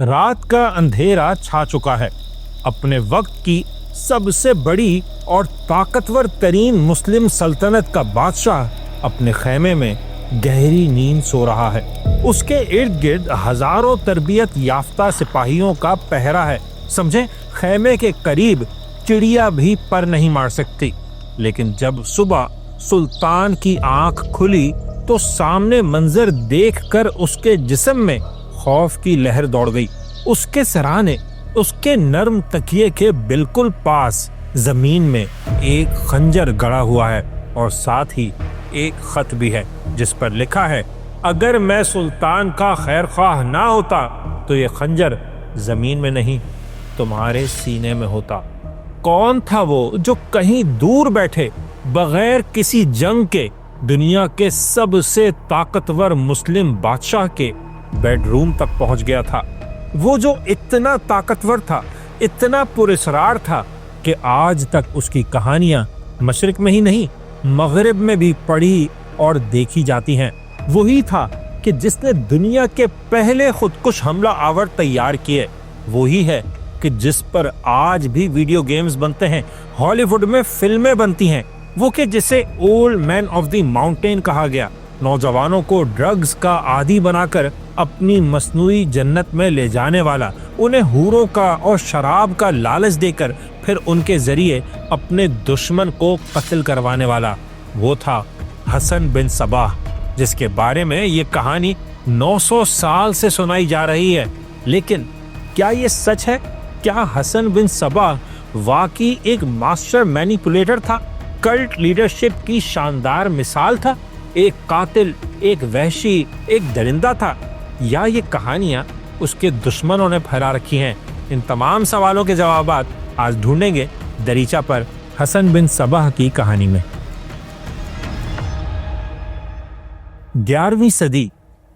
رات کا اندھیرا چھا چکا ہے۔ اپنے وقت کی سب سے بڑی اور طاقتور ترین مسلم سلطنت کا بادشاہ اپنے خیمے میں گہری نیند سو رہا ہے۔ اس کے ارد گرد ہزاروں تربیت یافتہ سپاہیوں کا پہرا ہے۔ سمجھیں، خیمے کے قریب چڑیا بھی پر نہیں مار سکتی۔ لیکن جب صبح سلطان کی آنکھ کھلی تو سامنے منظر دیکھ کر اس کے جسم میں خوف کی لہر دوڑ گئی۔ اس کے سرانے، اس کے نرم تکیے کے بالکل پاس زمین میں ایک خنجر گڑا ہوا ہے اور ساتھ ہی ایک خط بھی ہے جس پر لکھا ہے، اگر میں سلطان کا خیر خواہ نہ ہوتا تو یہ خنجر زمین میں نہیں تمہارے سینے میں ہوتا۔ کون تھا وہ جو کہیں دور بیٹھے بغیر کسی جنگ کے دنیا کے سب سے طاقتور مسلم بادشاہ کے بیڈ روم تک پہنچ گیا تھا؟ وہ جو اتنا طاقتور تھا، اتنا پراسرار تھا کہ آج تک اس کی کہانیاں مشرق میں ہی نہیں مغرب میں بھی پڑھی اور دیکھی جاتی ہیں۔ وہی تھا کہ جس نے دنیا کے پہلے خودکش حملہ آور تیار کیے۔ وہی ہے کہ جس پر آج بھی ویڈیو گیمز بنتے ہیں، ہالی ووڈ میں فلمیں بنتی ہیں۔ وہ کہ جسے old man of the mountain کہا گیا، نوجوانوں کو ڈرگز کا عادی بنا کر اپنی مصنوعی جنت میں لے جانے والا، انہیں حوروں کا اور شراب کا لالچ دے کر پھر ان کے ذریعے اپنے دشمن کو قتل کروانے والا، وہ تھا حسن بن صباح، جس کے بارے میں یہ کہانی 900 سال سے سنائی جا رہی ہے۔ لیکن کیا یہ سچ ہے؟ کیا حسن بن صباح واقعی ایک ماسٹر مینیپولیٹر تھا، کلٹ لیڈرشپ کی شاندار مثال تھا، ایک قاتل، ایک وحشی، ایک درندہ تھا، یا یہ کہانیاں اس کے دشمنوں نے پھیلا رکھی ہیں؟ ان تمام سوالوں کے جوابات آج ڈھونڈیں گے دریچہ پر حسن بن صباح کی کہانی میں۔ 11ویں صدی،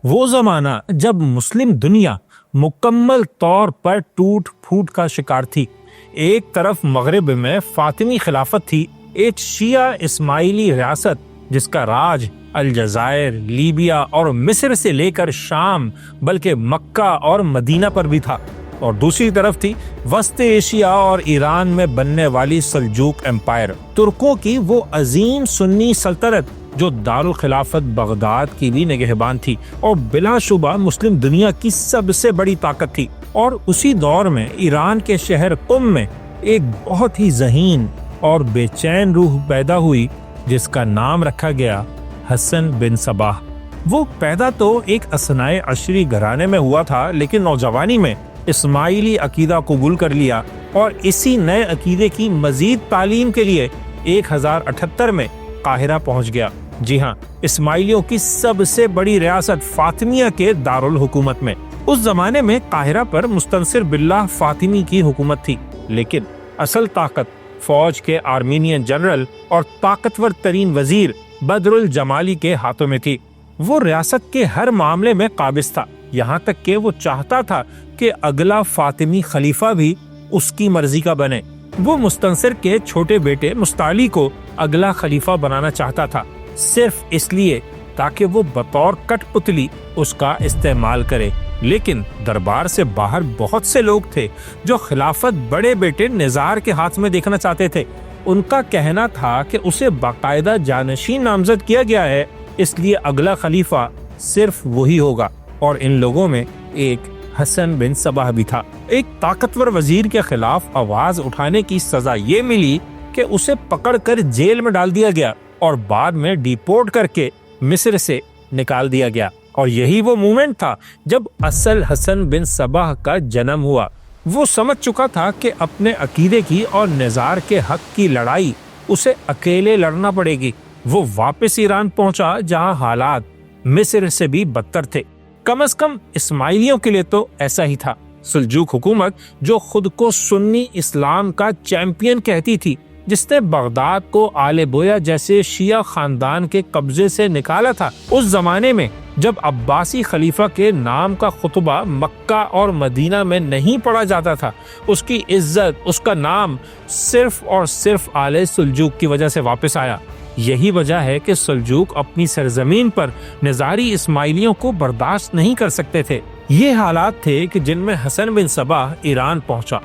وہ زمانہ جب مسلم دنیا مکمل طور پر ٹوٹ پھوٹ کا شکار تھی۔ ایک طرف مغرب میں فاطمی خلافت تھی، ایک شیعہ اسماعیلی ریاست جس کا راج الجزائر، لیبیا اور مصر سے لے کر شام بلکہ مکہ اور مدینہ پر بھی تھا، اور دوسری طرف تھی وسط ایشیا اور ایران میں بننے والی سلجوق امپائر، ترکوں کی وہ عظیم سنی سلطنت جو دارالخلافت بغداد کی بھی نگہبان تھی اور بلا شبہ مسلم دنیا کی سب سے بڑی طاقت تھی۔ اور اسی دور میں ایران کے شہر قم میں ایک بہت ہی ذہین اور بے چین روح پیدا ہوئی جس کا نام رکھا گیا حسن بن صباح۔ وہ پیدا تو ایک اثنائے عشری گھرانے میں ہوا تھا، لیکن نوجوانی میں اسماعیلی عقیدہ قبول کر لیا اور اسی نئے عقیدے کی مزید تعلیم کے لیے 1078 میں قاہرہ پہنچ گیا۔ جی ہاں، اسماعیلیوں کی سب سے بڑی ریاست فاطمیہ کے دارالحکومت میں۔ اس زمانے میں قاہرہ پر مستنصر باللہ فاطمی کی حکومت تھی، لیکن اصل طاقت فوج کے آرمینین جنرل اور طاقتور ترین وزیر بدر الجمالی کے ہاتھوں میں تھی۔ وہ ریاست کے ہر معاملے میں قابض تھا، یہاں تک کہ وہ چاہتا تھا کہ اگلا فاطمی خلیفہ بھی اس کی مرضی کا بنے۔ وہ مستنصر کے چھوٹے بیٹے مستعلی کو اگلا خلیفہ بنانا چاہتا تھا، صرف اس لیے تاکہ وہ بطور کٹ پتلی اس کا استعمال کرے۔ لیکن دربار سے باہر بہت سے لوگ تھے جو خلافت بڑے بیٹے نزار کے ہاتھ میں دیکھنا چاہتے تھے۔ ان کا کہنا تھا کہ اسے باقاعدہ جانشین نامزد کیا گیا ہے، اس لیے اگلا خلیفہ صرف وہی ہوگا، اور ان لوگوں میں ایک حسن بن صباح بھی تھا۔ ایک طاقتور وزیر کے خلاف آواز اٹھانے کی سزا یہ ملی کہ اسے پکڑ کر جیل میں ڈال دیا گیا اور بعد میں ڈیپورٹ کر کے مصر سے نکال دیا گیا۔ اور یہی وہ مومنٹ تھا جب اصل حسن بن صباح کا جنم ہوا۔ وہ سمجھ چکا تھا کہ اپنے عقیدے کی اور نظار کے حق کی لڑائی اسے اکیلے لڑنا پڑے گی۔ وہ واپس ایران پہنچا جہاں حالات مصر سے بھی بدتر تھے، کم از کم اسماعیلیوں کے لیے تو ایسا ہی تھا۔ سلجوق حکومت جو خود کو سنی اسلام کا چیمپئن کہتی تھی، جس نے بغداد کو آل بویا جیسے شیعہ خاندان کے قبضے سے نکالا تھا، اس زمانے میں جب عباسی خلیفہ کے نام کا خطبہ مکہ اور مدینہ میں نہیں پڑھا جاتا تھا، اس کی عزت، اس کا نام صرف اور صرف آل سلجوق کی وجہ سے واپس آیا۔ یہی وجہ ہے کہ سلجوق اپنی سرزمین پر نظاری اسماعیلیوں کو برداشت نہیں کر سکتے تھے۔ یہ حالات تھے کہ جن میں حسن بن صبا ایران پہنچا،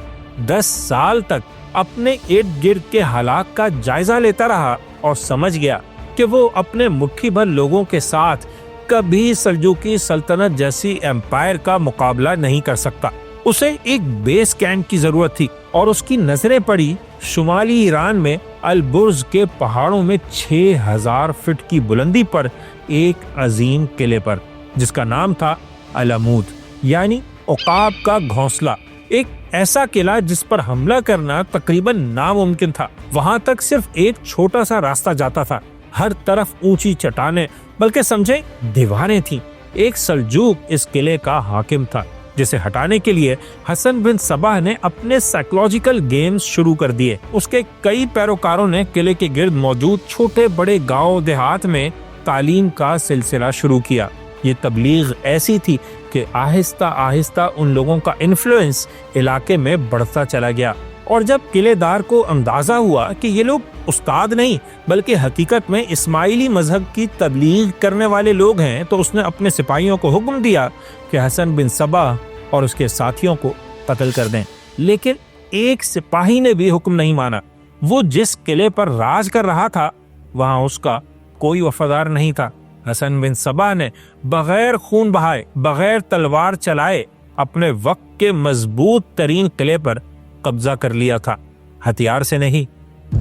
10 سال تک اپنے ارد گرد کے حالات کا جائزہ لیتا رہا اور سمجھ گیا کہ وہ اپنے مٹھی بھر لوگوں کے ساتھ کبھی سلجوقی سلطنت جیسی ایمپائر کا مقابلہ نہیں کر سکتا۔ اسے ایک بیس کیمپ کی ضرورت تھی اور اس کی نظریں پڑی شمالی ایران میں البرز کے پہاڑوں میں 6000 فٹ کی بلندی پر ایک عظیم قلعے پر، جس کا نام تھا علمود، یعنی عقاب کا گھونسلہ۔ ایک ایسا قلعہ جس پر حملہ کرنا تقریباً ناممکن تھا۔ وہاں تک صرف ایک چھوٹا سا راستہ جاتا تھا، ہر طرف اونچی چٹانیں، بلکہ سمجھے دیواریں تھیں۔ ایک سلجوق اس قلعے کا حاکم تھا، جسے ہٹانے کے لیے حسن بن صبا نے اپنے سائیکولوجیکل گیمز شروع کر دیے۔ اس کے کئی پیروکاروں نے قلعے کے گرد موجود چھوٹے بڑے گاؤں دیہات میں تعلیم کا سلسلہ شروع کیا۔ یہ تبلیغ ایسی تھی کہ آہستہ آہستہ ان لوگوں کا انفلوئنس علاقے میں بڑھتا چلا گیا، اور جب قلعے دار کو اندازہ ہوا کہ یہ لوگ استاد نہیں بلکہ حقیقت میں اسماعیلی مذہب کی تبلیغ کرنے والے لوگ ہیں، تو اس نے اپنے سپاہیوں کو حکم دیا کہ حسن بن صبا اور اس کے ساتھیوں کو قتل کر دیں۔ لیکن ایک سپاہی نے بھی حکم نہیں مانا۔ وہ جس قلعے پر راج کر رہا تھا وہاں اس کا کوئی وفادار نہیں تھا۔ حسن بن صبا نے بغیر خون بہائے، بغیر تلوار چلائے، اپنے وقت کے مضبوط ترین قلعے پر قبضہ کر لیا تھا، ہتھیار سے نہیں،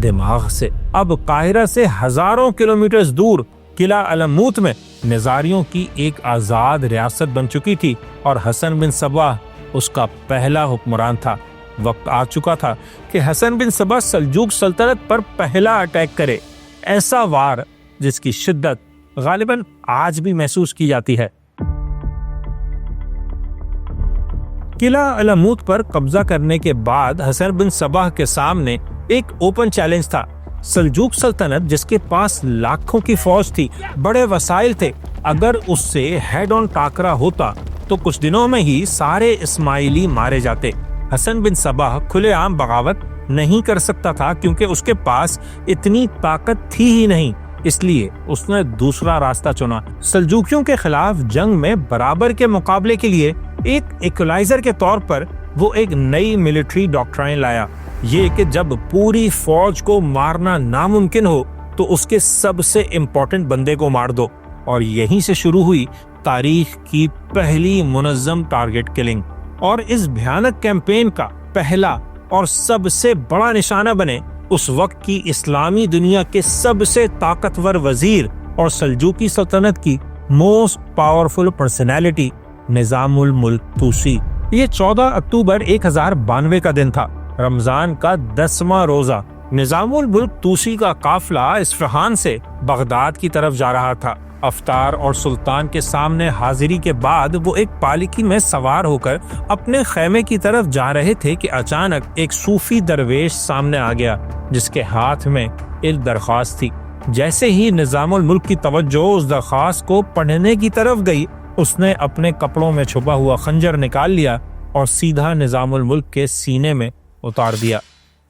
دماغ سے۔ اب قاہرہ سے ہزاروں کلومیٹر دور قلعہ علموت میں نظاریوں کی ایک آزاد ریاست بن چکی تھی، اور حسن بن صبا اس کا پہلا حکمران تھا۔ وقت آ چکا تھا کہ حسن بن صبا سلجوق سلطنت پر پہلا اٹیک کرے، ایسا وار جس کی شدت غالباً آج بھی محسوس کی جاتی ہے۔ قلعہ علموت پر قبضہ کرنے کے بعد حسن بن صبا کے سامنے ایک اوپن چیلنج تھا۔ سلجوق سلطنت، جس کے پاس لاکھوں کی فوج تھی، بڑے وسائل تھے، اگر اس سے ہیڈ آن ٹاکرا ہوتا تو کچھ دنوں میں ہی سارے اسماعیلی مارے جاتے۔ حسن بن صبا کھلے عام بغاوت نہیں کر سکتا تھا کیونکہ اس کے پاس اتنی طاقت تھی ہی نہیں، اس لیے اس نے دوسرا راستہ چنا۔ سلجوکیوں کے خلاف جنگ میں برابر کے مقابلے کے لیے ایک ایکولائزر کے طور پر وہ ایک نئی ملٹری ڈاکٹرائن لایا، یہ کہ جب پوری فوج کو مارنا ناممکن ہو تو اس کے سب سے امپورٹنٹ بندے کو مار دو، اور یہیں سے شروع ہوئی تاریخ کی پہلی منظم ٹارگٹ کلنگ۔ اور اس بھیانک کیمپین کا پہلا اور سب سے بڑا نشانہ بنے اس وقت کی اسلامی دنیا کے سب سے طاقتور وزیر اور سلجوقی سلطنت کی موسٹ پاورفل پرسنالٹی نظام الملک طوسی۔ یہ 14 اکتوبر 1092 کا دن تھا، رمضان کا 10واں روزہ۔ نظام الملک طوسی کا قافلہ اصفہان سے بغداد کی طرف جا رہا تھا۔ افطار اور سلطان کے سامنے حاضری کے بعد وہ ایک پالکی میں سوار ہو کر اپنے خیمے کی طرف جا رہے تھے کہ اچانک ایک صوفی درویش سامنے آ گیا جس کے ہاتھ میں ایک درخواست تھی۔ جیسے ہی نظام الملک کی توجہ اس درخواست کو پڑھنے کی طرف گئی، اس نے اپنے کپڑوں میں چھپا ہوا خنجر نکال لیا اور سیدھا نظام الملک کے سینے میں اتار دیا۔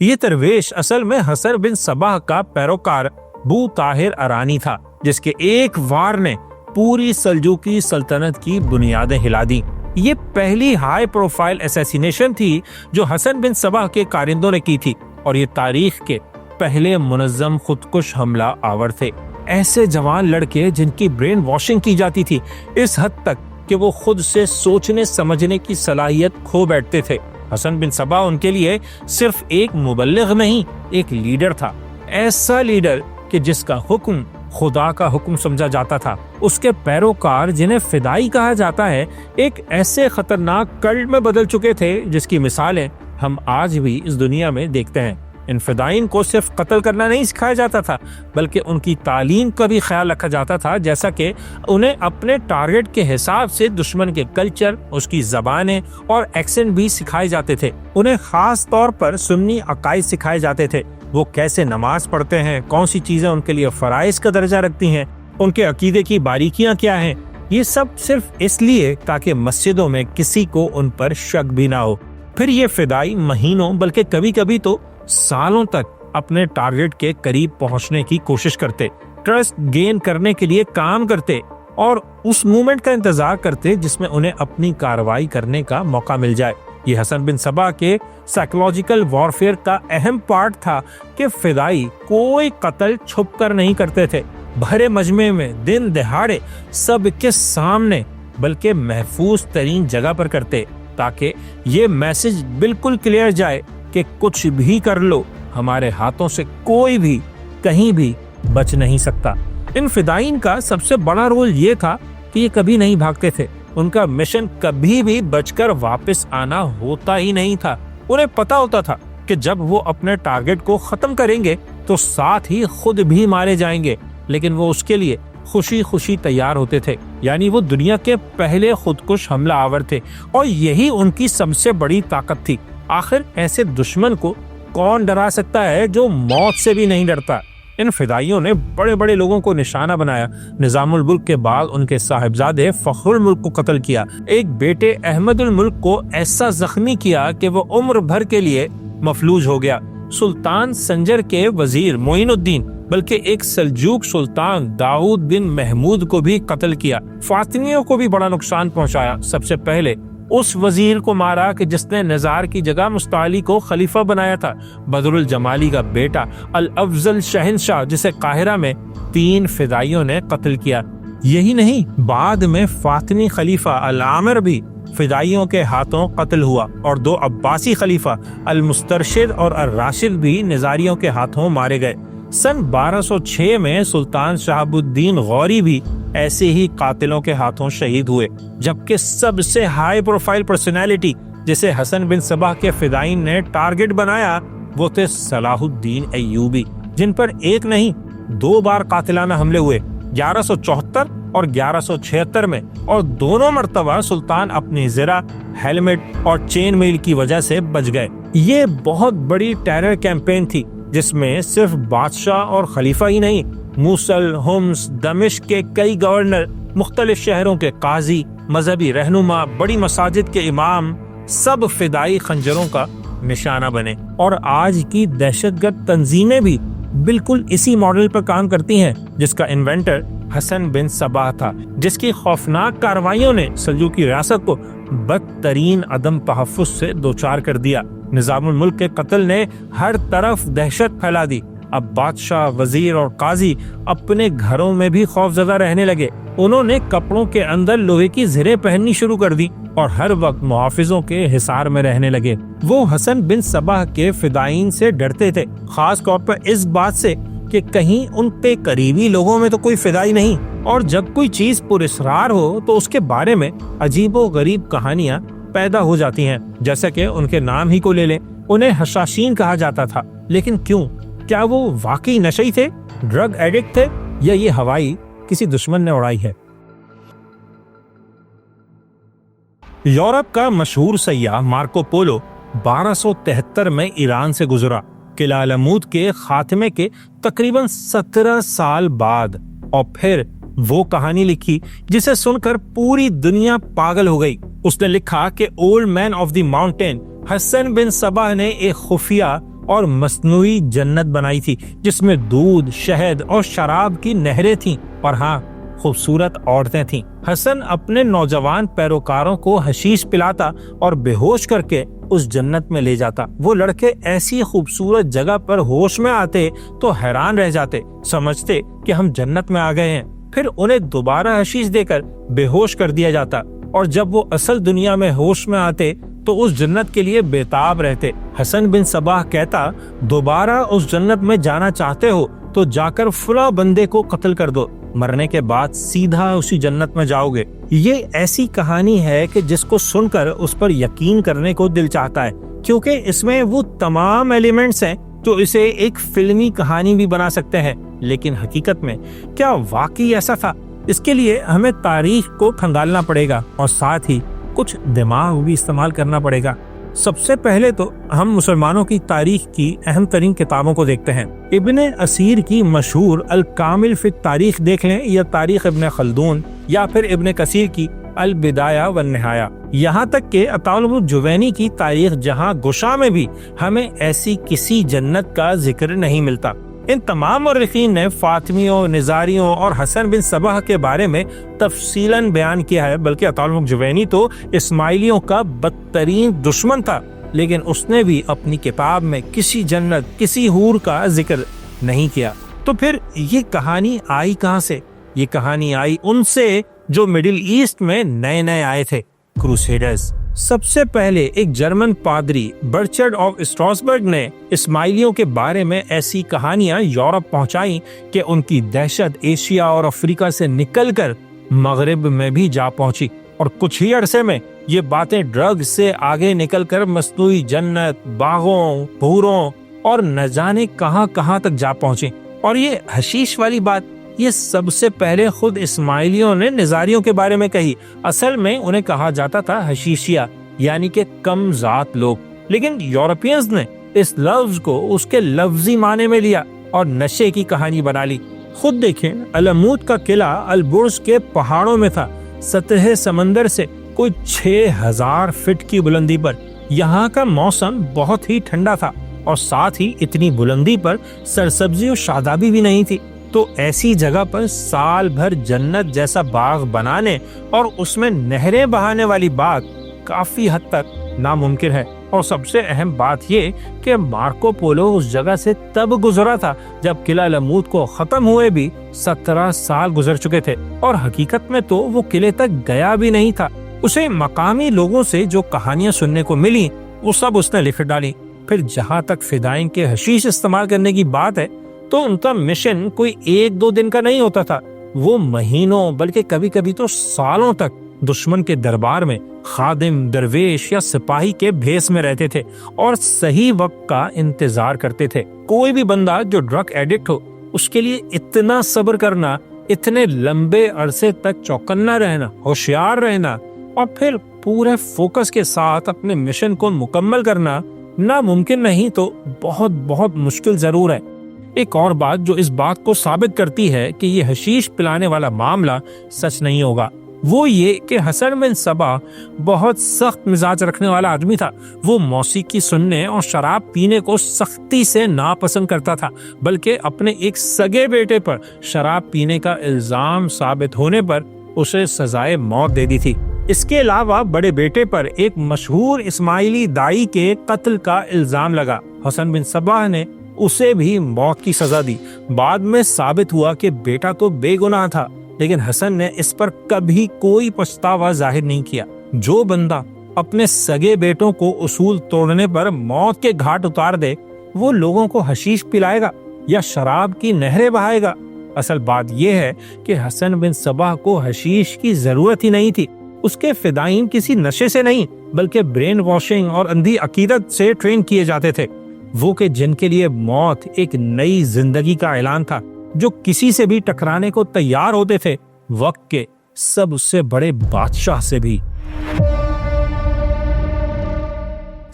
یہ درویش اصل میں حسن بن صبا کا پیروکار بو طاہر ارانی تھا، جس کے ایک وار نے پوری سلجوقی سلطنت کی بنیادیں ہلا دی۔ یہ پہلی ہائی پروفائل اسیسینیشن تھی جو حسن بن صبا کے کارندوں نے کی تھی، اور یہ تاریخ کے پہلے منظم خودکش حملہ آور تھے۔ ایسے جوان لڑکے جن کی برین واشنگ کی جاتی تھی اس حد تک کہ وہ خود سے سوچنے سمجھنے کی صلاحیت کھو بیٹھتے تھے۔ حسن بن صبا ان کے لیے صرف ایک مبلغ نہیں، ایک لیڈر تھا، ایسا لیڈر کہ جس کا حکم خدا کا حکم سمجھا جاتا تھا۔ اس کے پیروکار، جنہیں فدائی کہا جاتا ہے، ایک ایسے خطرناک کلٹ میں بدل چکے تھے جس کی مثالیں ہم آج بھی اس دنیا میں دیکھتے ہیں۔ ان فدائین کو صرف قتل کرنا نہیں سکھایا جاتا تھا بلکہ ان کی تعلیم کا بھی خیال رکھا جاتا تھا، جیسا کہ انہیں اپنے ٹارگٹ کے حساب سے دشمن کے کلچر، اس کی زبانیں اور ایکسنٹ بھی سکھائے جاتے تھے۔ انہیں خاص طور پر سنی عقائد سکھائے جاتے تھے، وہ کیسے نماز پڑھتے ہیں، کون سی چیزیں ان کے لیے فرائض کا درجہ رکھتی ہیں، ان کے عقیدے کی باریکیاں کیا ہیں۔ یہ سب صرف اس لیے تاکہ مسجدوں میں کسی کو ان پر شک بھی نہ ہو۔ پھر یہ فدائی مہینوں بلکہ کبھی کبھی تو سالوں تک اپنے ٹارگٹ کے قریب پہنچنے کی کوشش کرتے، ٹرسٹ گین کرنے کے لیے کام کرتے، اور اس مومنٹ کا انتظار کرتے جس میں انہیں اپنی کارروائی کرنے کا موقع مل جائے۔ یہ حسن بن صبا کے سائیکولوجیکل وارفیئر کا اہم پارٹ تھا کہ فدائی کوئی قتل چھپ کر نہیں کرتے تھے، بھرے مجمع میں دن دہاڑے سب کے سامنے، بلکہ محفوظ ترین جگہ پر کرتے، تاکہ یہ میسج بالکل کلیئر جائے کہ کچھ بھی کر لو، ہمارے ہاتھوں سے کوئی بھی کہیں بھی بچ نہیں سکتا۔ ان فدائین کا سب سے بڑا رول یہ تھا کہ یہ کبھی نہیں بھاگتے تھے، ان کا مشن کبھی بھی بچ کر واپس آنا ہوتا ہی نہیں تھا۔ انہیں پتا ہوتا تھا کہ جب وہ اپنے ٹارگٹ کو ختم کریں گے تو ساتھ ہی خود بھی مارے جائیں گے، لیکن وہ اس کے لیے خوشی خوشی تیار ہوتے تھے، یعنی وہ دنیا کے پہلے خودکش حملہ آور تھے، اور یہی ان کی سب سے بڑی طاقت تھی۔ آخر ایسے دشمن کو کون ڈرا سکتا ہے جو موت سے بھی نہیں ڈرتا؟ ان فدائیوں نے بڑے بڑے لوگوں کو نشانہ بنایا۔ نظام الملک کے بعد ان کے صاحبزادے فخر الملک کو قتل کیا، ایک بیٹے احمد الملک کو ایسا زخمی کیا کہ وہ عمر بھر کے لیے مفلوج ہو گیا، سلطان سنجر کے وزیر معین الدین بلکہ ایک سلجوق سلطان داؤد بن محمود کو بھی قتل کیا، فاطمیوں کو بھی بڑا نقصان پہنچایا۔ سب سے پہلے اس وزیر کو مارا کہ جس نے نزار کی جگہ مستعلی کو خلیفہ بنایا تھا، بدر الجمالی کا بیٹا الافضل شہنشاہ، جسے قاہرہ میں 3 فدائیوں نے قتل کیا۔ یہی نہیں، بعد میں فاطمی خلیفہ العامر بھی فدائیوں کے ہاتھوں قتل ہوا، اور 2 عباسی خلیفہ المسترشد اور الراشد بھی نزاریوں کے ہاتھوں مارے گئے۔ سن 1206 میں سلطان شہاب الدین غوری بھی ایسے ہی قاتلوں کے ہاتھوں شہید ہوئے، جبکہ سب سے ہائی پروفائل پرسنالٹی جسے حسن بن صبا کے فدائین نے ٹارگٹ بنایا وہ تھے صلاح الدین ایوبی، جن پر ایک نہیں 2 بار قاتلانہ حملے ہوئے، 1174 اور 1176 میں، اور دونوں مرتبہ سلطان اپنی زرہ، ہیلمٹ اور چین میل کی وجہ سے بچ گئے۔ یہ بہت بڑی ٹیرر کیمپین تھی جس میں صرف بادشاہ اور خلیفہ ہی نہیں، موصل، ہومس، دمشق کے کئی گورنر، مختلف شہروں کے قاضی، مذہبی رہنما، بڑی مساجد کے امام، سب فدائی خنجروں کا نشانہ بنے۔ اور آج کی دہشت گرد تنظیمیں بھی بالکل اسی ماڈل پر کام کرتی ہیں جس کا انوینٹر حسن بن صبا تھا، جس کی خوفناک کارروائیوں نے سلجوقی ریاست کو بدترین عدم تحفظ سے دوچار کر دیا۔ نظام الملک کے قتل نے ہر طرف دہشت پھیلا دی۔ اب بادشاہ، وزیر اور قاضی اپنے گھروں میں بھی خوف زدہ رہنے لگے۔ انہوں نے کپڑوں کے اندر لوہے کی زریں پہننی شروع کر دی اور ہر وقت محافظوں کے حصار میں رہنے لگے۔ وہ حسن بن صبا کے فدائین سے ڈرتے تھے، خاص طور پر اس بات سے کہ کہیں ان کے قریبی لوگوں میں تو کوئی فدائی نہیں، اور جب کوئی چیز پراسرار ہو تو اس کے بارے میں عجیب و غریب کہانیاں پیدا ہو جاتی ہیں، جیسا کہ ان کے نام ہی کو لے لیں، انہیں حشاشین کہا جاتا تھا۔ لیکن کیوں؟ کیا وہ واقعی نشئی تھے، ڈرگ ایڈکٹ تھے، یا یہ ہوائی کسی دشمن نے اڑائی ہے؟ یورپ کا مشہور سیاح مارکو پولو 1273 میں ایران سے گزرا، قلعہ لمود کے خاتمے کے تقریباً 17 سال بعد، اور پھر وہ کہانی لکھی جسے سن کر پوری دنیا پاگل ہو گئی۔ اس نے لکھا کہ old man of the mountain Hassan bin Sabbah نے ایک خفیہ اور مصنوعی جنت بنائی تھی جس میں دودھ، شہد اور شراب کی نہریں تھیں، اور ہاں، خوبصورت عورتیں تھیں۔ حسن اپنے نوجوان پیروکاروں کو حشیش پلاتا اور بے ہوش کر کے اس جنت میں لے جاتا۔ وہ لڑکے ایسی خوبصورت جگہ پر ہوش میں آتے تو حیران رہ جاتے، سمجھتے کہ ہم جنت میں آ گئے ہیں۔ پھر انہیں دوبارہ حشیش دے کر بے ہوش کر دیا جاتا، اور جب وہ اصل دنیا میں ہوش میں آتے تو اس جنت کے لیے بےتاب رہتے۔ حسن بن صبا کہتا، دوبارہ اس جنت میں جانا چاہتے ہو تو جا کر فلاں بندے کو قتل کر دو، مرنے کے بعد سیدھا اسی جنت میں جاؤ گے۔ یہ ایسی کہانی ہے کہ جس کو سن کر اس پر یقین کرنے کو دل چاہتا ہے، کیونکہ اس میں وہ تمام ایلیمنٹس ہیں جو اسے ایک فلمی کہانی بھی بنا سکتے ہیں۔ لیکن حقیقت میں کیا واقعی ایسا تھا؟ اس کے لیے ہمیں تاریخ کو کھنگالنا پڑے گا اور ساتھ ہی کچھ دماغ بھی استعمال کرنا پڑے گا۔ سب سے پہلے تو ہم مسلمانوں کی تاریخ کی اہم ترین کتابوں کو دیکھتے ہیں۔ ابن اسیر کی مشہور الکامل فی التاریخ دیکھ لیں، یا تاریخ ابن خلدون، یا پھر ابن کثیر کی البدایہ والنہایہ، یہاں تک کہ عطاء الملک جوینی کی تاریخ جہاں گشا میں بھی ہمیں ایسی کسی جنت کا ذکر نہیں ملتا۔ ان تمام مورخین نے فاطمیوں، نظاریوں اور حسن بن صباح کے بارے میں تفصیلاً بیان کیا ہے، بلکہ عطاء الملک جوینی تو اسماعیلیوں کا بدترین دشمن تھا، لیکن اس نے بھی اپنی کتاب میں کسی جنت، کسی حور کا ذکر نہیں کیا۔ تو پھر یہ کہانی آئی کہاں سے؟ یہ کہانی آئی ان سے جو مڈل ایسٹ میں نئے نئے آئے تھے، کروسیڈرز۔ سب سے پہلے ایک جرمن پادری برچرڈ آف اسٹراسبرگ نے اسماعیلیوں کے بارے میں ایسی کہانیاں یورپ پہنچائیں کہ ان کی دہشت ایشیا اور افریقہ سے نکل کر مغرب میں بھی جا پہنچی، اور کچھ ہی عرصے میں یہ باتیں ڈرگ سے آگے نکل کر مصنوعی جنت، باغوں، بھوروں اور نہ جانے کہاں کہاں تک جا پہنچی۔ اور یہ حشیش والی بات یہ سب سے پہلے خود اسماعیلیوں نے نظاریوں کے بارے میں کہی۔ اصل میں انہیں کہا جاتا تھا حشیشیہ، یعنی کہ کم ذات لوگ، لیکن یورپینز نے اس لفظ کو اس کے لفظی معنی میں لیا اور نشے کی کہانی بنا لی۔ خود دیکھیں، الموت کا قلعہ البرز کے پہاڑوں میں تھا، سطح سمندر سے کوئی 6000 فٹ کی بلندی پر۔ یہاں کا موسم بہت ہی ٹھنڈا تھا، اور ساتھ ہی اتنی بلندی پر سرسبزی و شادابی بھی نہیں تھی، تو ایسی جگہ پر سال بھر جنت جیسا باغ بنانے اور اس میں نہریں بہانے والی بات کافی حد تک ناممکن ہے۔ اور سب سے اہم بات یہ کہ مارکو پولو اس جگہ سے تب گزرا تھا جب قلعہ لمود کو ختم ہوئے بھی 17 سال گزر چکے تھے، اور حقیقت میں تو وہ قلعے تک گیا بھی نہیں تھا۔ اسے مقامی لوگوں سے جو کہانیاں سننے کو ملی وہ سب اس نے لکھ ڈالی۔ پھر جہاں تک فدائین کے حشیش استعمال کرنے کی بات ہے تو ان کا مشن کوئی 1-2 دن کا نہیں ہوتا تھا، وہ مہینوں بلکہ کبھی کبھی تو سالوں تک دشمن کے دربار میں خادم، درویش یا سپاہی کے بھیس میں رہتے تھے اور صحیح وقت کا انتظار کرتے تھے۔ کوئی بھی بندہ جو ڈرگ ایڈکٹ ہو، اس کے لیے اتنا صبر کرنا، اتنے لمبے عرصے تک چوکنا رہنا، ہوشیار رہنا اور پھر پورے فوکس کے ساتھ اپنے مشن کو مکمل کرنا ناممکن نہیں تو بہت بہت مشکل ضرور ہے۔ ایک اور بات جو اس بات کو ثابت کرتی ہے کہ یہ حشیش پلانے والا معاملہ سچ نہیں ہوگا، وہ یہ کہ حسن بن صباح بہت سخت مزاج رکھنے والا آدمی تھا۔ وہ موسیقی سننے اور شراب پینے کو سختی سے ناپسند کرتا تھا، بلکہ اپنے ایک سگے بیٹے پر شراب پینے کا الزام ثابت ہونے پر اسے سزائے موت دے دی تھی۔ اس کے علاوہ بڑے بیٹے پر ایک مشہور اسماعیلی دائی کے قتل کا الزام لگا۔ حسن بن صباح نے اسے بھی موت کی سزا دی۔ بعد میں ثابت ہوا کہ بیٹا تو بے گناہ تھا، لیکن حسن نے اس پر کبھی کوئی پچھتاوا ظاہر نہیں کیا۔ جو بندہ اپنے سگے بیٹوں کو اصول توڑنے پر موت کے گھاٹ اتار دے، وہ لوگوں کو حشیش پلائے گا یا شراب کی نہریں بہائے گا؟ اصل بات یہ ہے کہ حسن بن صباح کو حشیش کی ضرورت ہی نہیں تھی۔ اس کے فدائین کسی نشے سے نہیں بلکہ برین واشنگ اور اندھی عقیدت سے ٹرین کیے جاتے تھے، وہ کہ جن کے لیے موت ایک نئی زندگی کا اعلان تھا، جو کسی سے بھی ٹکرانے کو تیار ہوتے تھے، وقت کے سب سے بڑے بادشاہ سے بھی۔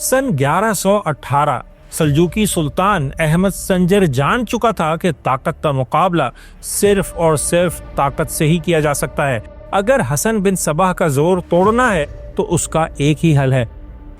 سن 1118 سلجوقی سلطان احمد سنجر جان چکا تھا کہ طاقت کا مقابلہ صرف اور صرف طاقت سے ہی کیا جا سکتا ہے۔ اگر حسن بن صباح کا زور توڑنا ہے تو اس کا ایک ہی حل ہے،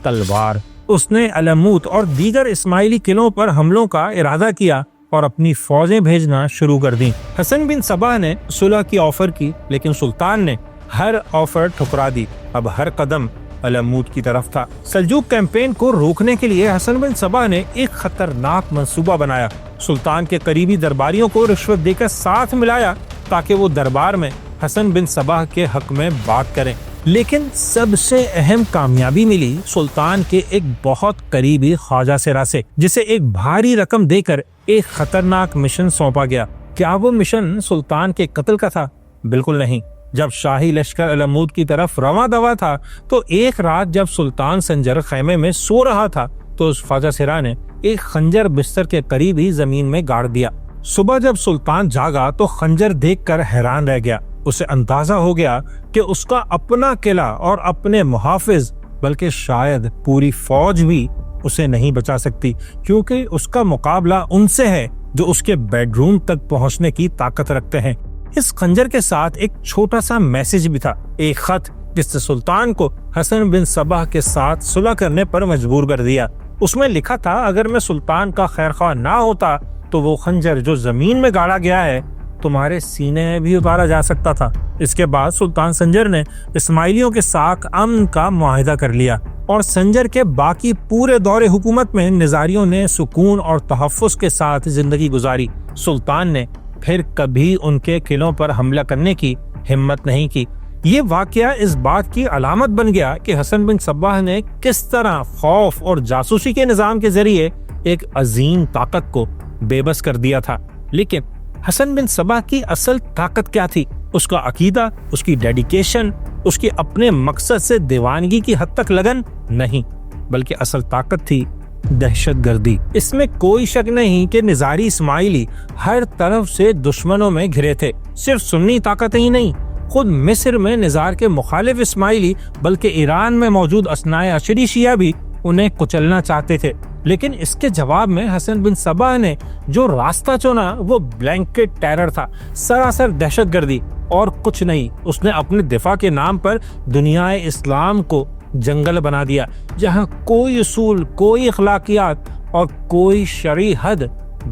تلوار۔ اس نے علموت اور دیگر اسماعیلی قلعوں پر حملوں کا ارادہ کیا اور اپنی فوجیں بھیجنا شروع کر دیں۔ حسن بن صباح نے صلح کی آفر کی، لیکن سلطان نے ہر آفر ٹھکرا دی۔ اب ہر قدم علموت کی طرف تھا۔ سلجوق کیمپین کو روکنے کے لیے حسن بن صباح نے ایک خطرناک منصوبہ بنایا۔ سلطان کے قریبی درباریوں کو رشوت دے کر ساتھ ملایا تاکہ وہ دربار میں حسن بن صباح کے حق میں بات کریں۔ لیکن سب سے اہم کامیابی ملی سلطان کے ایک بہت قریبی خواجہ سرا سے، جسے ایک بھاری رقم دے کر ایک خطرناک مشن سونپا گیا۔ کیا وہ مشن سلطان کے قتل کا تھا؟ بالکل نہیں۔ جب شاہی لشکر علمود کی طرف رواں دوا تھا تو ایک رات جب سلطان سنجر خیمے میں سو رہا تھا تو اس خواجہ سرا نے ایک خنجر بستر کے قریب ہی زمین میں گاڑ دیا۔ صبح جب سلطان جاگا تو خنجر دیکھ کر حیران رہ گیا۔ اسے اندازہ ہو گیا کہ اس کا اپنا قلعہ اور اپنے محافظ بلکہ شاید پوری فوج بھی اسے نہیں بچا سکتی، کیونکہ اس کا مقابلہ ان سے ہے جو اس کے بیڈ روم تک پہنچنے کی طاقت رکھتے ہیں۔ اس خنجر کے ساتھ ایک چھوٹا سا میسج بھی تھا، ایک خط جس سے سلطان کو حسن بن صباح کے ساتھ صلح کرنے پر مجبور کر دیا۔ اس میں لکھا تھا اگر میں سلطان کا خیر خواہ نہ ہوتا تو وہ خنجر جو زمین میں گاڑا گیا ہے تمہارے سینے میں بھی اتارا جا سکتا تھا۔ اس کے بعد سلطان سنجر نے اسماعیلیوں کے ساتھ امن کا معاہدہ کر لیا اور سنجر کے باقی پورے دور حکومت میں نظاریوں نے سکون اور تحفظ کے ساتھ زندگی گزاری۔ سلطان نے پھر کبھی ان کے قلعوں پر حملہ کرنے کی ہمت نہیں کی۔ یہ واقعہ اس بات کی علامت بن گیا کہ حسن بن صباح نے کس طرح خوف اور جاسوسی کے نظام کے ذریعے ایک عظیم طاقت کو بے بس کر دیا تھا۔ لیکن حسن بن صباح کی اصل طاقت کیا تھی؟ اس کا عقیدہ، اس کی ڈیڈیکیشن، اس کی اپنے مقصد سے دیوانگی کی حد تک لگن نہیں، بلکہ اصل طاقت تھی دہشت گردی۔ اس میں کوئی شک نہیں کہ نظاری اسماعیلی ہر طرف سے دشمنوں میں گھرے تھے۔ صرف سنی طاقتیں ہی نہیں، خود مصر میں نظار کے مخالف اسماعیلی بلکہ ایران میں موجود اثناء عشری شیعہ بھی انہیں کچلنا چاہتے تھے۔ لیکن اس کے جواب میں حسن بن صباح نے جو راستہ چنا وہ بلینکٹ ٹیرر تھا، سراسر دہشت گردی اور کچھ نہیں۔ اس نے اپنے دفاع کے نام پر دنیا اسلام کو جنگل بنا دیا، جہاں کوئی اصول، کوئی اخلاقیات اور کوئی شرعی حد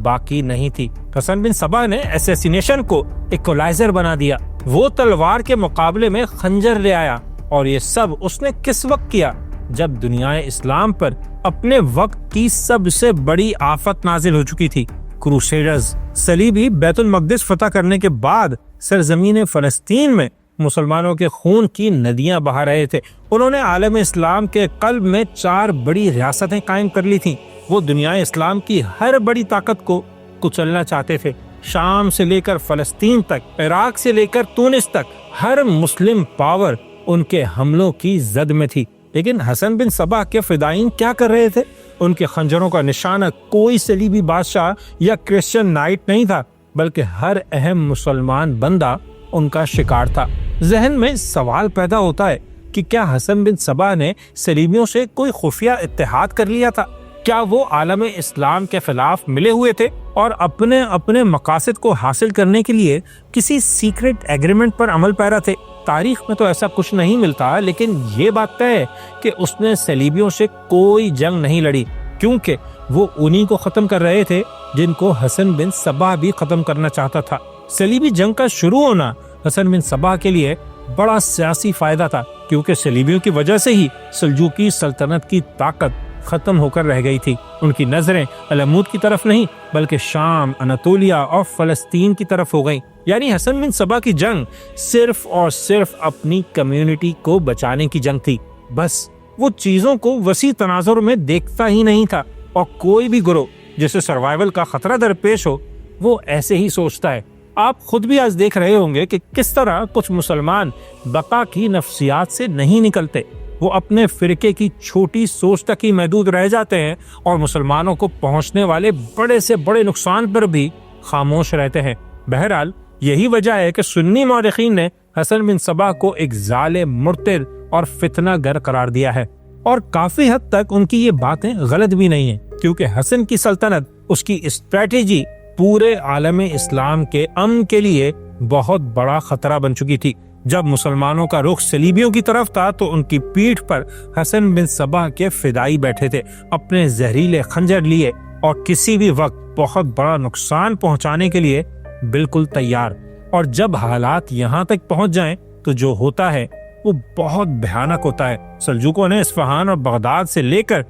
باقی نہیں تھی۔ حسن بن صباح نے اسیسینیشن کو ایکولائزر بنا دیا۔ وہ تلوار کے مقابلے میں خنجر لے آیا، اور یہ سب اس نے کس وقت کیا؟ جب دنیا اسلام پر اپنے وقت کی سب سے بڑی آفت نازل ہو چکی تھی۔ کروسیڈرز صلیبی بیت المقدس فتح کرنے کے بعد سرزمین فلسطین میں مسلمانوں کے خون کی ندیاں بہا رہے تھے۔ انہوں نے عالم اسلام کے قلب میں 4 بڑی ریاستیں قائم کر لی تھیں۔ وہ دنیا اسلام کی ہر بڑی طاقت کو کچلنا چاہتے تھے۔ شام سے لے کر فلسطین تک، عراق سے لے کر تونس تک، ہر مسلم پاور ان کے حملوں کی زد میں تھی۔ لیکن حسن بن صباح کے فدائین کیا کر رہے تھے؟ ان کے خنجروں کا نشانہ کوئی صلیبی بادشاہ یا کرسچن نائٹ نہیں تھا، بلکہ ہر اہم مسلمان بندہ ان کا شکار تھا۔ ذہن میں سوال پیدا ہوتا ہے کہ کیا حسن بن صباح نے صلیبیوں سے کوئی خفیہ اتحاد کر لیا تھا؟ کیا وہ عالم اسلام کے خلاف ملے ہوئے تھے اور اپنے مقاصد کو حاصل کرنے کے لیے کسی سیکرٹ ایگریمنٹ پر عمل پیرا تھے؟ تاریخ میں تو ایسا کچھ نہیں ملتا، لیکن یہ بات طے ہے کہ اس نے صلیبیوں سے کوئی جنگ نہیں لڑی، کیونکہ وہ انہی کو ختم کر رہے تھے جن کو حسن بن صباح بھی ختم کرنا چاہتا تھا۔ صلیبی جنگ کا شروع ہونا حسن بن صباح کے لیے بڑا سیاسی فائدہ تھا، کیونکہ صلیبیوں کی وجہ سے ہی سلجوقی سلطنت کی طاقت ختم ہو کر رہ گئی تھی۔ ان کی نظریں علمود کی طرف نہیں بلکہ شام، اناطولیا اور فلسطین کی طرف ہو گئیں۔ یعنی حسن بن صباح کی جنگ صرف اور صرف اپنی کمیونٹی کو بچانے کی جنگ تھی، بس وہ چیزوں کو وسیع تناظر میں دیکھتا ہی نہیں تھا، اور کوئی بھی گروہ جسے سروائیول کا خطرہ درپیش ہو وہ ایسے ہی سوچتا ہے۔ آپ خود بھی آج دیکھ رہے ہوں گے کہ کس طرح کچھ مسلمان بقا کی نفسیات سے نہیں نکلتے۔ وہ اپنے فرقے کی چھوٹی سوچ تک ہی محدود رہ جاتے ہیں اور مسلمانوں کو پہنچنے والے بڑے سے بڑے نقصان پر بھی خاموش رہتے ہیں۔ بہرحال یہی وجہ ہے کہ سنی مورخین نے حسن بن صباح کو ایک ظالم، مرتد اور فتنہ گر قرار دیا ہے، اور کافی حد تک ان کی یہ باتیں غلط بھی نہیں ہیں، کیونکہ حسن کی سلطنت، اس کی اسٹریٹجی پورے عالم اسلام کے امن کے لیے بہت بڑا خطرہ بن چکی تھی۔ جب مسلمانوں کا رخ صلیبیوں کی طرف تھا تو ان کی پیٹھ پر حسن بن صباح کے فدائی بیٹھے تھے، اپنے زہریلے خنجر لیے اور کسی بھی وقت بہت بڑا نقصان پہنچانے کے لیے بالکل تیار۔ اور جب حالات یہاں تک پہنچ جائیں تو جو ہوتا ہے وہ بہت بھیانک ہوتا ہے۔ سلجوقوں نے اصفہان اور بغداد سے لے کر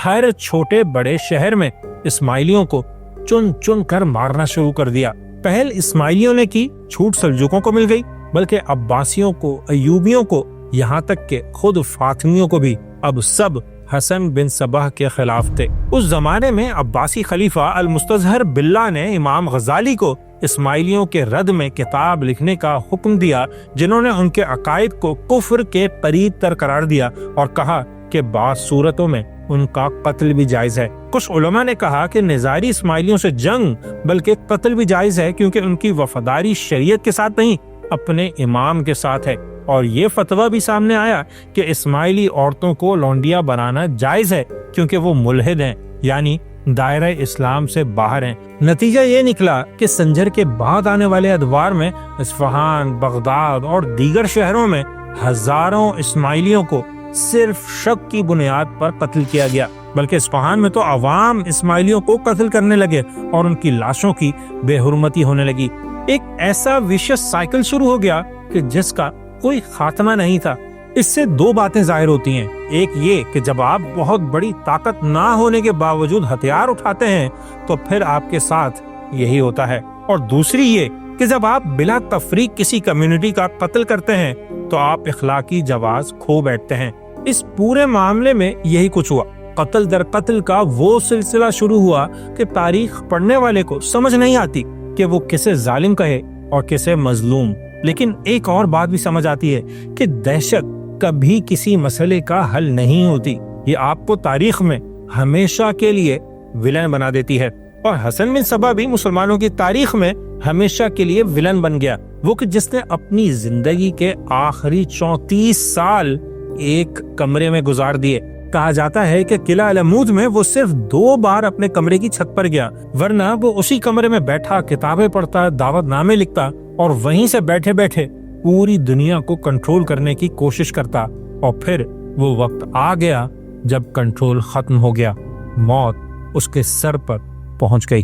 ہر چھوٹے بڑے شہر میں اسماعیلیوں کو چن چن کر مارنا شروع کر دیا۔ پہل اسماعیلیوں نے کی، چھوٹ سلجوقوں کو مل گئی، بلکہ عباسیوں کو، ایوبیوں کو، یہاں تک کہ خود فاطمیوں کو بھی اب سب حسن بن صباح کے خلاف تھے۔ اس زمانے میں عباسی خلیفہ المستظہر باللہ نے امام غزالی کو اسماعیلیوں کے رد میں کتاب لکھنے کا حکم دیا، جنہوں نے ان کے عقائد کو کفر کے قریب تر قرار دیا اور کہا کہ بعض صورتوں میں ان کا قتل بھی جائز ہے۔ کچھ علماء نے کہا کہ نظاری اسماعیلیوں سے جنگ بلکہ قتل بھی جائز ہے، کیونکہ ان کی وفاداری شریعت کے ساتھ نہیں، اپنے امام کے ساتھ ہے۔ اور یہ فتویٰ بھی سامنے آیا کہ اسماعیلی عورتوں کو لونڈیاں بنانا جائز ہے، کیونکہ وہ ملحد ہیں، یعنی دائرہ اسلام سے باہر ہیں۔ نتیجہ یہ نکلا کہ سنجر کے بعد آنے والے ادوار میں اصفہان، بغداد اور دیگر شہروں میں ہزاروں اسماعیلیوں کو صرف شک کی بنیاد پر قتل کیا گیا۔ بلکہ اصفہان میں تو عوام اسماعیلیوں کو قتل کرنے لگے اور ان کی لاشوں کی بے حرمتی ہونے لگی۔ ایک ایسا ویشس سائیکل شروع ہو گیا کہ جس کا کوئی خاتمہ نہیں تھا۔ اس سے دو باتیں ظاہر ہوتی ہیں، ایک یہ کہ جب آپ بہت بڑی طاقت نہ ہونے کے باوجود ہتھیار اٹھاتے ہیں تو پھر آپ کے ساتھ یہی ہوتا ہے، اور دوسری یہ کہ جب آپ بلا تفریق کسی کمیونٹی کا قتل کرتے ہیں تو آپ اخلاقی جواز کھو بیٹھتے ہیں۔ اس پورے معاملے میں یہی کچھ ہوا۔ قتل در قتل کا وہ سلسلہ شروع ہوا کہ تاریخ پڑھنے والے کو سمجھ نہیں آتی کہ وہ کسے ظالم کہے اور کسے مظلوم، لیکن ایک اور بات بھی سمجھ آتی ہے کہ دہشت کبھی کسی مسئلے کا حل نہیں ہوتی، یہ آپ کو تاریخ میں ہمیشہ کے لیے ولن بنا دیتی ہے۔ اور حسن بن صبا بھی مسلمانوں کی تاریخ میں ہمیشہ کے لیے ولن بن گیا، وہ کہ جس نے اپنی زندگی کے آخری 34 سال ایک کمرے میں گزار دیے۔ کہا جاتا ہے کہ قلعہ علمود میں وہ صرف 2 بار اپنے کمرے کی چھت پر گیا، ورنہ وہ اسی کمرے میں بیٹھا کتابیں پڑھتا، دعوت نامے لکھتا اور وہیں سے بیٹھے بیٹھے پوری دنیا کو کنٹرول کرنے کی کوشش کرتا۔ اور پھر وہ وقت آ گیا جب کنٹرول ختم ہو گیا، موت اس کے سر پر پہنچ گئی۔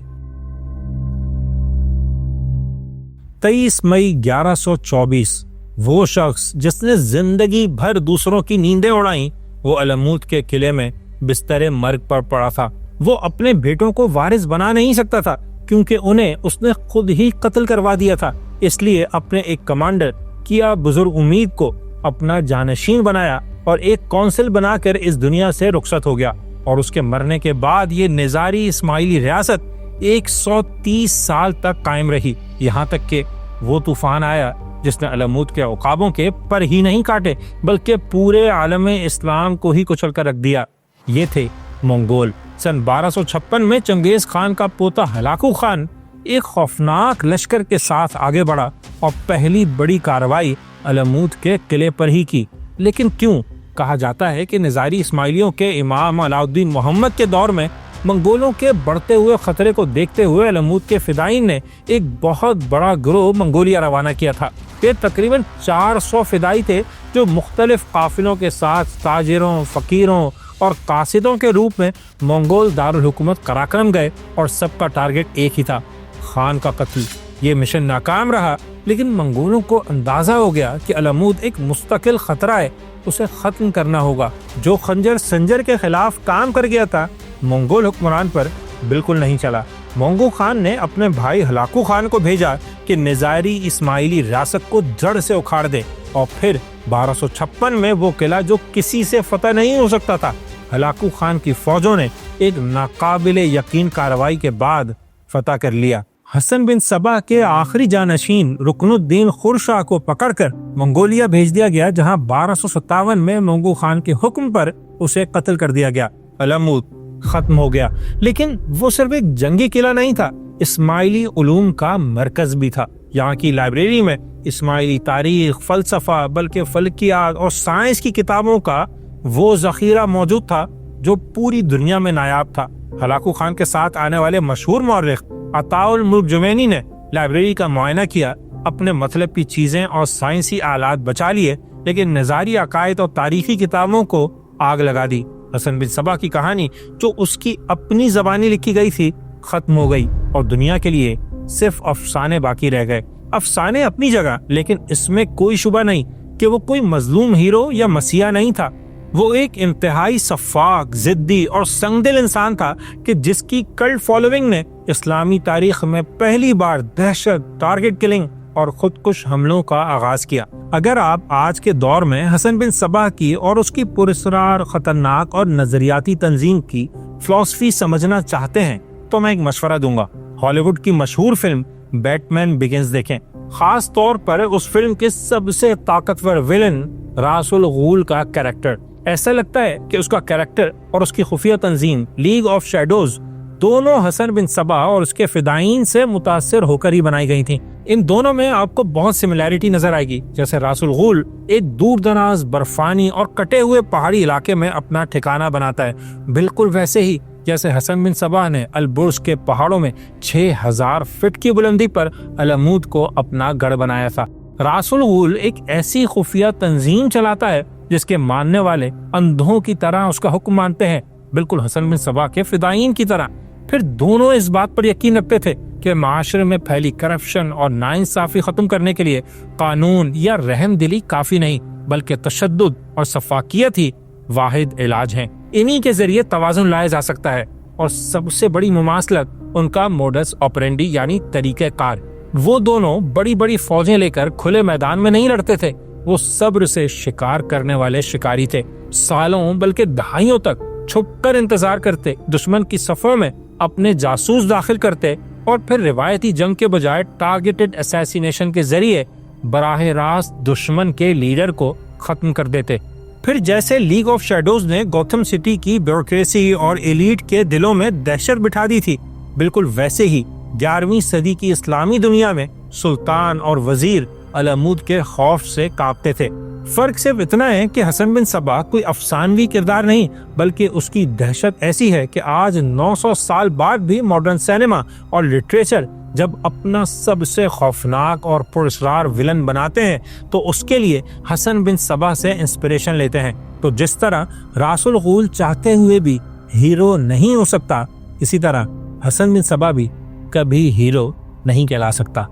23 مئی 1124 وہ شخص جس نے زندگی بھر دوسروں کی نیندیں اڑائیں، وہ علمود کے قلعے میں بستر مرگ پر پڑا تھا۔ وہ اپنے بیٹوں کو وارث بنا نہیں سکتا تھا کیونکہ انہیں اس نے خود ہی قتل کروا دیا تھا، اس لیے اپنے ایک کمانڈر کیا بزرگ امید کو اپنا جانشین بنایا اور ایک کونسل بنا کر اس دنیا سے رخصت ہو گیا۔ اور اس کے مرنے کے بعد یہ نظاری اسماعیلی ریاست 130 سال تک قائم رہی، یہاں تک کہ وہ طوفان آیا جس نے علمود کے عقابوں کے پر ہی نہیں کاٹے بلکہ پورے عالم اسلام کو ہی کچل کر رکھ دیا۔ یہ تھے منگول۔ سن 1256 میں چنگیز خان کا پوتا ہلاکو خان ایک خوفناک لشکر کے ساتھ آگے بڑھا اور پہلی بڑی کارروائی علمود کے قلعے پر ہی کی۔ لیکن کیوں؟ کہا جاتا ہے کہ نظاری اسماعیلیوں کے امام علاء الدین محمد کے دور میں منگولوں کے بڑھتے ہوئے خطرے کو دیکھتے ہوئے علمود کے فدائین نے ایک بہت بڑا گروہ منگولیا روانہ کیا تھا۔ یہ تقریباً 400 فدائی تھے جو مختلف قافلوں کے ساتھ تاجروں، فقیروں اور قاصدوں کے روپ میں منگول دارالحکومت قراقرم گئے، اور سب کا ٹارگٹ ایک ہی تھا، خان کا قتل۔ یہ مشن ناکام رہا، لیکن منگولوں کو اندازہ ہو گیا کہ علمود ایک مستقل خطرہ ہے، اسے ختم کرنا ہوگا۔ جو خنجر سنجر کے خلاف کام کر گیا تھا منگول حکمران پر بالکل نہیں چلا۔ مونگو خان نے اپنے بھائی ہلاکو خان کو بھیجا کہ نظاری اسماعیلی ریاست کو جڑ سے اکھاڑ دے، اور پھر 1256 میں وہ قلعہ جو کسی سے فتح نہیں ہو سکتا تھا، ہلاکو خان کی فوجوں نے ایک ناقابل یقین کارروائی کے بعد فتح کر لیا۔ حسن بن صبا کے آخری جانشین رکن الدین خورشاہ کو پکڑ کر منگولیا بھیج دیا گیا، جہاں 1257 میں مونگو خان کے حکم پر اسے قتل کر دیا گیا۔ علمود ختم ہو گیا، لیکن وہ صرف ایک جنگی قلعہ نہیں تھا، اسماعیلی علوم کا مرکز بھی تھا۔ یہاں کی لائبریری میں اسماعیلی تاریخ، فلسفہ، بلکہ فلکیات اور سائنس کی کتابوں کا وہ ذخیرہ موجود تھا جو پوری دنیا میں نایاب تھا۔ ہلاکو خان کے ساتھ آنے والے مشہور مورخ عطاء الملک جمینی نے لائبریری کا معائنہ کیا، اپنے مطلب کی چیزیں اور سائنسی آلات بچا لیے، لیکن نظاری عقائد اور تاریخی کتابوں کو آگ لگا دی۔ حسن بن صبا کی کہانی جو اس کی اپنی زبانی لکھی گئی تھی ختم ہو گئی، اور دنیا کے لیے صرف افسانے باقی رہ گئے۔ افسانے اپنی جگہ، لیکن اس میں کوئی شبہ نہیں کہ وہ کوئی مظلوم ہیرو یا مسیحا نہیں تھا۔ وہ ایک انتہائی شفاق، ضدی اور سنگدل انسان تھا کہ جس کی کلٹ فالوئنگ نے اسلامی تاریخ میں پہلی بار دہشت، ٹارگٹ کلنگ اور خودکش حملوں کا آغاز کیا۔ اگر آپ آج کے دور میں حسن بن صبا کی اور اس کی پراسرار، خطرناک اور نظریاتی تنظیم کی فلسفی سمجھنا چاہتے ہیں تو میں ایک مشورہ دوں گا، ہالی ووڈ کی مشہور فلم بیٹ مین بگنز دیکھیں، خاص طور پر اس فلم کے سب سے طاقتور ویلن راس الغول کا کیریکٹر۔ ایسا لگتا ہے کہ اس کا کیریکٹر اور اس کی خفیہ تنظیم لیگ آف شیڈوز دونوں حسن بن صبا اور اس کے فدائین سے متاثر ہو کر ہی بنائی گئی تھیں۔ ان دونوں میں آپ کو بہت سملیرٹی نظر آئے گی۔ جیسے راس الغول ایک دور دراز، برفانی اور کٹے ہوئے پہاڑی علاقے میں اپنا ٹھکانہ بناتا ہے، بالکل ویسے ہی جیسے حسن بن صبا نے البرز کے پہاڑوں میں 6000 فٹ کی بلندی پر علمود کو اپنا گڑھ بنایا تھا۔ راس الغول ایک ایسی خفیہ تنظیم چلاتا ہے جس کے ماننے والے اندھوں کی طرح اس کا حکم مانتے ہیں، بالکل حسن بن صبا کے فدائین کی طرح۔ پھر دونوں اس بات پر یقین رکھتے تھے کہ معاشرے میں پھیلی کرپشن اور ناانصافی ختم کرنے کے لیے قانون یا رحم دلی کافی نہیں، بلکہ تشدد اور سفاکیت ہی واحد علاج ہیں۔ انہی کے ذریعے توازن لایا جا سکتا ہے، اور سب سے بڑی مماثلت ان کا موڈس آپرینڈی یعنی طریقہ کار۔ وہ دونوں بڑی بڑی فوجیں لے کر کھلے میدان میں نہیں لڑتے تھے، وہ صبر سے شکار کرنے والے شکاری تھے۔ سالوں بلکہ دہائیوں تک چھپ کر انتظار کرتے، دشمن کی صفوں میں اپنے جاسوس داخل کرتے، اور پھر روایتی جنگ کے بجائے ٹارگیٹڈ اسیسینیشن کے ذریعے براہ راست دشمن کے لیڈر کو ختم کر دیتے۔ پھر جیسے لیگ آف شیڈوز نے گوتھم سٹی کی بیوروکریسی اور ایلیٹ کے دلوں میں دہشت بٹھا دی تھی، بالکل ویسے ہی 11ویں صدی کی اسلامی دنیا میں سلطان اور وزیر علمود کے خوف سے کانپتے تھے۔ فرق صرف اتنا ہے کہ حسن بن صبا کوئی افسانوی کردار نہیں، بلکہ اس کی دہشت ایسی ہے کہ آج 900 سال بعد بھی ماڈرن سینما اور لٹریچر جب اپنا سب سے خوفناک اور پراسرار ولن بناتے ہیں تو اس کے لیے حسن بن صبا سے انسپریشن لیتے ہیں۔ تو جس طرح راس الغول چاہتے ہوئے بھی ہیرو نہیں ہو سکتا، اسی طرح حسن بن صبا بھی کبھی ہیرو نہیں کہلا سکتا۔